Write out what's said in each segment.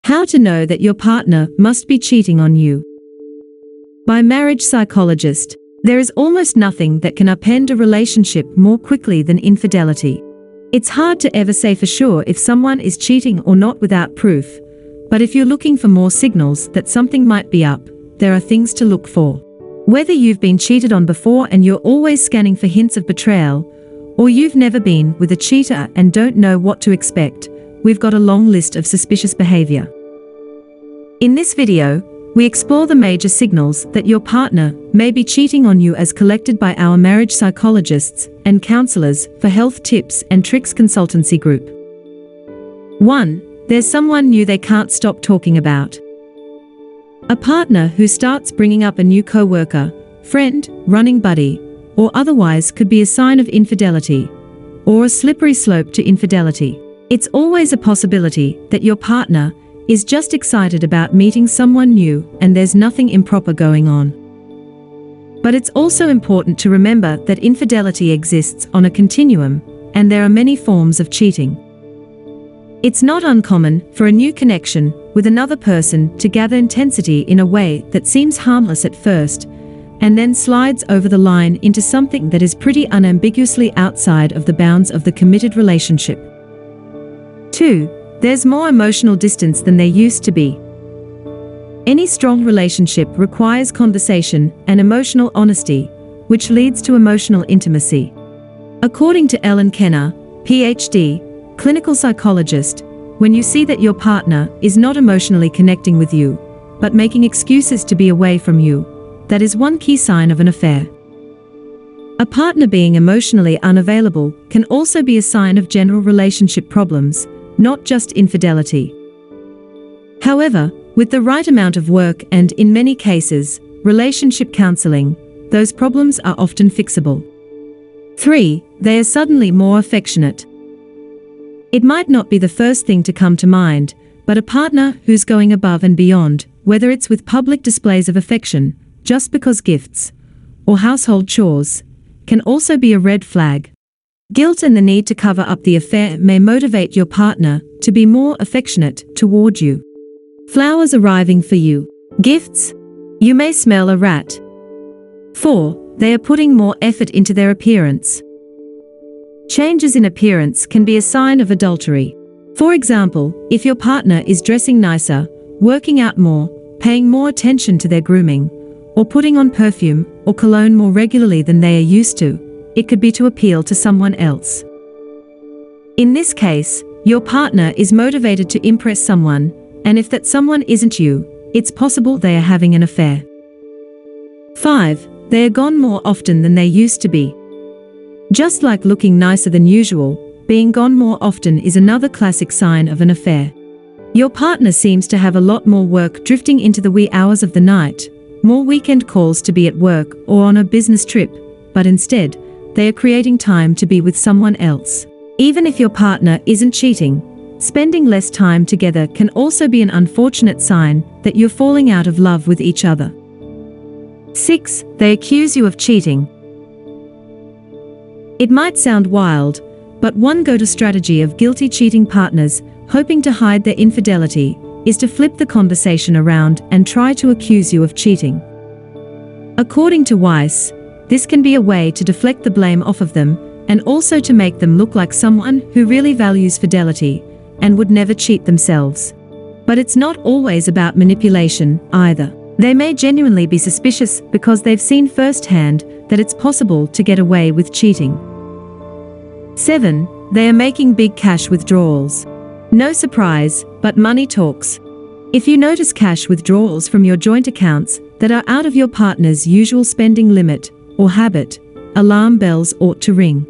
How to know that your partner must be cheating on you. By marriage psychologist. There is almost nothing that can upend a relationship more quickly than infidelity. It's hard to ever say for sure if someone is cheating or not without proof, but if you're looking for more signals that something might be up, there are things to look for. Whether you've been cheated on before and you're always scanning for hints of betrayal, or you've never been with a cheater and don't know what to expect, we've got a long list of suspicious behavior. In this video, we explore the major signals that your partner may be cheating on you as collected by our marriage psychologists and counselors for Health Tips and Tricks Consultancy Group. 1. There's someone new they can't stop talking about. A partner who starts bringing up a new coworker, friend, running buddy, or otherwise could be a sign of infidelity, or a slippery slope to infidelity. It's always a possibility that your partner is just excited about meeting someone new and there's nothing improper going on. But it's also important to remember that infidelity exists on a continuum, and there are many forms of cheating. It's not uncommon for a new connection with another person to gather intensity in a way that seems harmless at first, and then slides over the line into something that is pretty unambiguously outside of the bounds of the committed relationship. 2. There's more emotional distance than there used to be. Any strong relationship requires conversation and emotional honesty, which leads to emotional intimacy. According to Ellen Kenner, PhD, clinical psychologist, when you see that your partner is not emotionally connecting with you, but making excuses to be away from you, that is one key sign of an affair. A partner being emotionally unavailable can also be a sign of general relationship problems, not just infidelity. However, with the right amount of work and, in many cases, relationship counseling, those problems are often fixable. 3. They are suddenly more affectionate. It might not be the first thing to come to mind, but a partner who's going above and beyond, whether it's with public displays of affection, just because gifts, or household chores, can also be a red flag. Guilt and the need to cover up the affair may motivate your partner to be more affectionate toward you. Flowers arriving for you. Gifts? You may smell a rat. 4. They are putting more effort into their appearance. Changes in appearance can be a sign of adultery. For example, if your partner is dressing nicer, working out more, paying more attention to their grooming, or putting on perfume or cologne more regularly than they are used to, it could be to appeal to someone else. In this case, your partner is motivated to impress someone, and if that someone isn't you, it's possible they are having an affair. 5. They are gone more often than they used to be. Just like looking nicer than usual, being gone more often is another classic sign of an affair. Your partner seems to have a lot more work drifting into the wee hours of the night, more weekend calls to be at work or on a business trip, but instead, they are creating time to be with someone else. Even if your partner isn't cheating, spending less time together can also be an unfortunate sign that you're falling out of love with each other. 6. They accuse you of cheating. It might sound wild, but one go-to strategy of guilty cheating partners hoping to hide their infidelity is to flip the conversation around and try to accuse you of cheating. According to Weiss, this can be a way to deflect the blame off of them and also to make them look like someone who really values fidelity and would never cheat themselves. But it's not always about manipulation either. They may genuinely be suspicious because they've seen firsthand that it's possible to get away with cheating. 7. They are making big cash withdrawals. No surprise, but money talks. If you notice cash withdrawals from your joint accounts that are out of your partner's usual spending limit or habit, alarm bells ought to ring.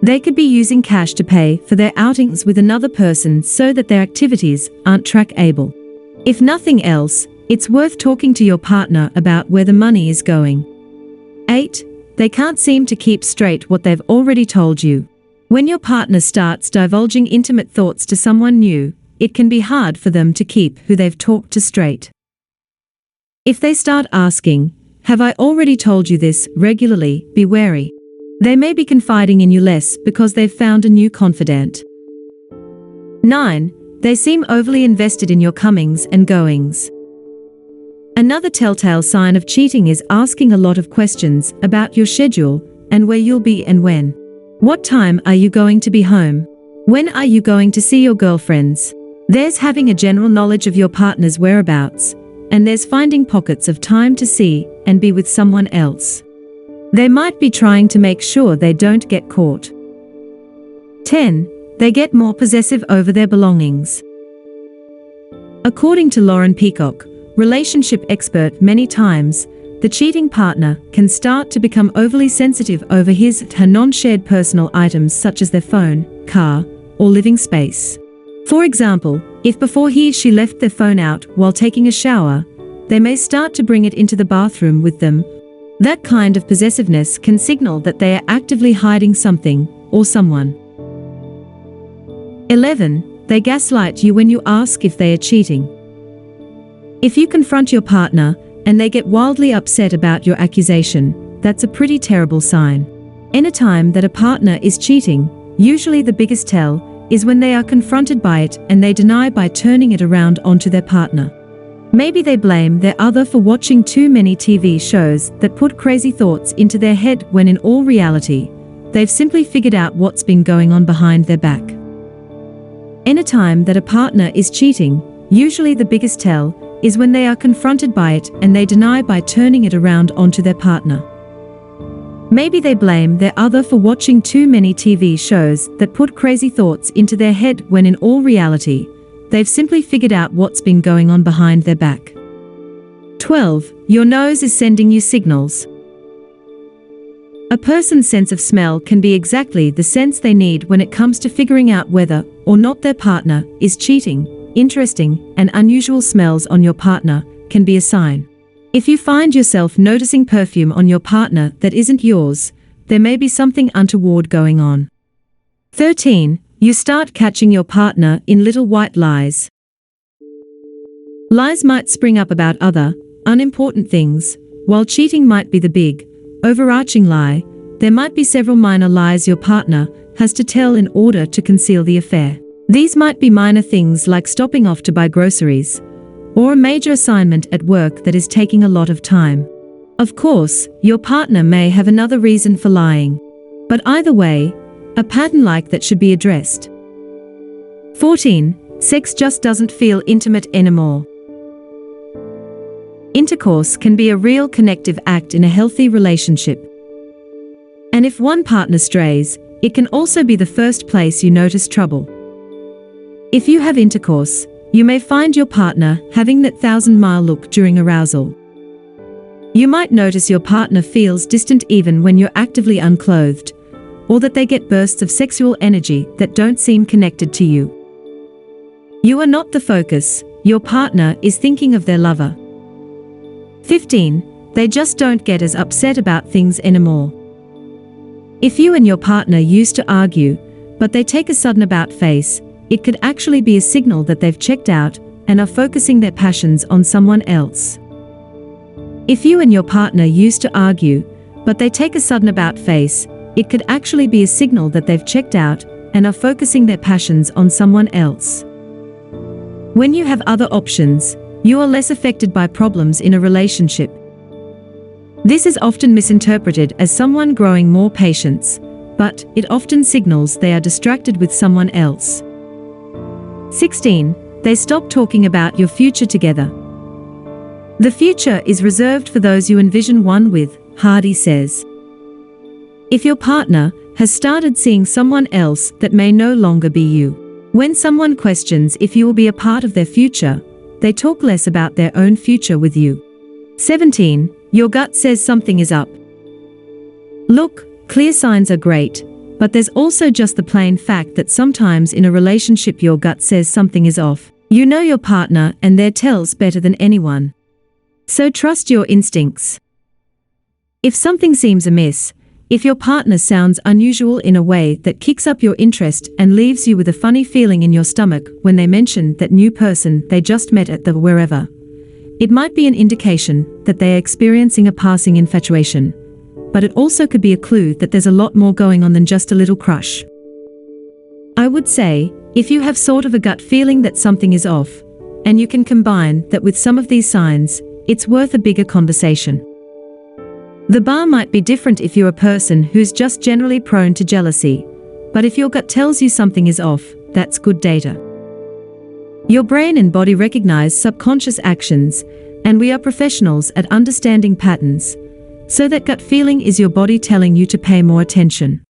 They could be using cash to pay for their outings with another person so that their activities aren't trackable. If nothing else, it's worth talking to your partner about where the money is going. 8. They can't seem to keep straight what they've already told you. When your partner starts divulging intimate thoughts to someone new, it can be hard for them to keep who they've talked to straight. If they start asking, "Have I already told you this?" regularly, be wary. They may be confiding in you less because they've found a new confidant. 9. They seem overly invested in your comings and goings. Another telltale sign of cheating is asking a lot of questions about your schedule and where you'll be and when. What time are you going to be home? When are you going to see your girlfriends? There's having a general knowledge of your partner's whereabouts, and there's finding pockets of time to see and be with someone else. They might be trying to make sure they don't get caught. 10. They get more possessive over their belongings. According to Lauren Peacock, relationship expert, many times, the cheating partner can start to become overly sensitive over his/her non-shared personal items such as their phone, car, or living space. For example, if before he/she left their phone out while taking a shower, they may start to bring it into the bathroom with them. That kind of possessiveness can signal that they are actively hiding something or someone. 11. They gaslight you when you ask if they are cheating. If you confront your partner and they get wildly upset about your accusation, that's a pretty terrible sign. Anytime that a partner is cheating, usually the biggest tell is when they are confronted by it and they deny by turning it around onto their partner. Maybe they blame their other for watching too many TV shows that put crazy thoughts into their head when in all reality, they've simply figured out what's been going on behind their back. Anytime that a partner is cheating, usually the biggest tell is when they are confronted by it and they deny by turning it around onto their partner. Maybe they blame their other for watching too many TV shows that put crazy thoughts into their head when in all reality, they've simply figured out what's been going on behind their back. 12. Your nose is sending you signals. A person's sense of smell can be exactly the sense they need when it comes to figuring out whether or not their partner is cheating. Interesting and unusual smells on your partner can be a sign. If you find yourself noticing perfume on your partner that isn't yours, there may be something untoward going on. 13. You start catching your partner in little white lies. Lies might spring up about other, unimportant things. While cheating might be the big, overarching lie, there might be several minor lies your partner has to tell in order to conceal the affair. These might be minor things like stopping off to buy groceries, or a major assignment at work that is taking a lot of time. Of course, your partner may have another reason for lying. But either way, a pattern like that should be addressed. 14. Sex just doesn't feel intimate anymore. Intercourse can be a real connective act in a healthy relationship. And if one partner strays, it can also be the first place you notice trouble. If you have intercourse, you may find your partner having that 1,000-mile look during arousal. You might notice your partner feels distant even when you're actively unclothed, or that they get bursts of sexual energy that don't seem connected to you. You are not the focus, your partner is thinking of their lover. 15. They just don't get as upset about things anymore. If you and your partner used to argue, but they take a sudden about-face, it could actually be a signal that they've checked out and are focusing their passions on someone else. If you and your partner used to argue, but they take a sudden about-face, it could actually be a signal that they've checked out and are focusing their passions on someone else. When you have other options, you are less affected by problems in a relationship. This is often misinterpreted as someone growing more patience, but it often signals they are distracted with someone else. 16. They stop talking about your future together. The future is reserved for those you envision one with, Hardy says. If your partner has started seeing someone else that may no longer be you, when someone questions if you will be a part of their future, they talk less about their own future with you. 17. Your gut says something is up. Look, clear signs are great, but there's also just the plain fact that sometimes in a relationship your gut says something is off. You know your partner and their tells better than anyone. So trust your instincts. If something seems amiss, if your partner sounds unusual in a way that kicks up your interest and leaves you with a funny feeling in your stomach when they mention that new person they just met at the wherever, it might be an indication that they are experiencing a passing infatuation. But it also could be a clue that there's a lot more going on than just a little crush. I would say, If you have sort of a gut feeling that something is off, and you can combine that with some of these signs, it's worth a bigger conversation. The bar might be different if you're a person who's just generally prone to jealousy, but if your gut tells you something is off, that's good data. Your brain and body recognize subconscious actions, and we are professionals at understanding patterns, so that gut feeling is your body telling you to pay more attention.